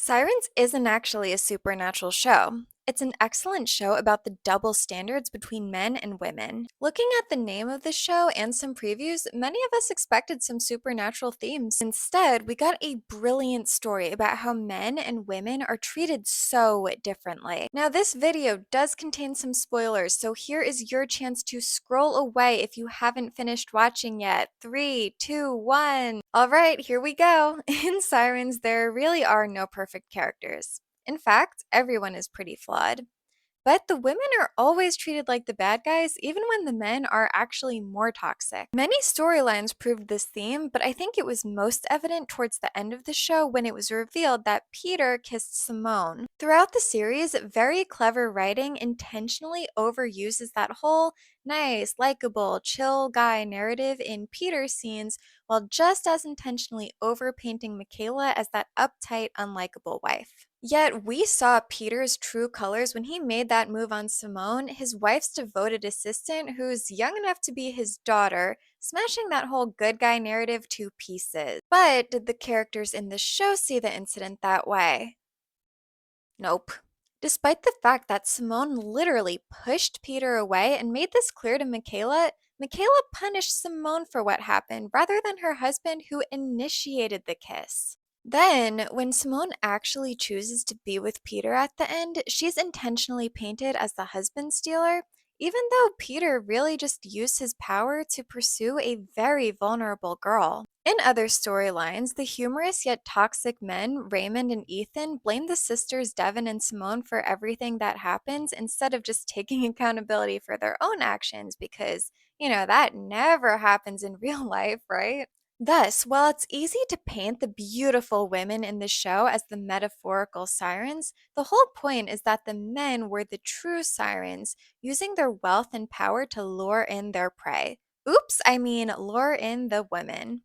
Sirens isn't actually a supernatural show. It's an excellent show about the double standards between men and women. Looking at the name of the show and some previews, many of us expected some supernatural themes. Instead, we got a brilliant story about how men and women are treated so differently. Now, this video does contain some spoilers, so here is your chance to scroll away if you haven't finished watching yet. Three, two, one. All right, here we go. In Sirens, there really are no perfect characters. In fact, everyone is pretty flawed. But the women are always treated like the bad guys, even when the men are actually more toxic. Many storylines proved this theme, but I think it was most evident towards the end of the show when it was revealed that Peter kissed Simone. Throughout the series, very clever writing intentionally overuses that whole nice, likable, chill guy narrative in Peter's scenes, while just as intentionally overpainting Michaela as that uptight, unlikable wife. Yet we saw Peter's true colors when he made that move on Simone, his wife's devoted assistant, who's young enough to be his daughter, smashing that whole good guy narrative to pieces. But did the characters in the show see the incident that way? Nope. Despite the fact that Simone literally pushed Peter away and made this clear to Michaela, Michaela punished Simone for what happened rather than her husband who initiated the kiss. Then, when Simone actually chooses to be with Peter at the end, she's intentionally painted as the husband stealer, even though Peter really just used his power to pursue a very vulnerable girl. In other storylines, the humorous yet toxic men, Raymond and Ethan, blame the sisters Devin and Simone for everything that happens instead of just taking accountability for their own actions because, that never happens in real life, right? Thus, while it's easy to paint the beautiful women in the show as the metaphorical sirens, the whole point is that the men were the true sirens, using their wealth and power to lure in their prey. Oops, I mean lure in the women.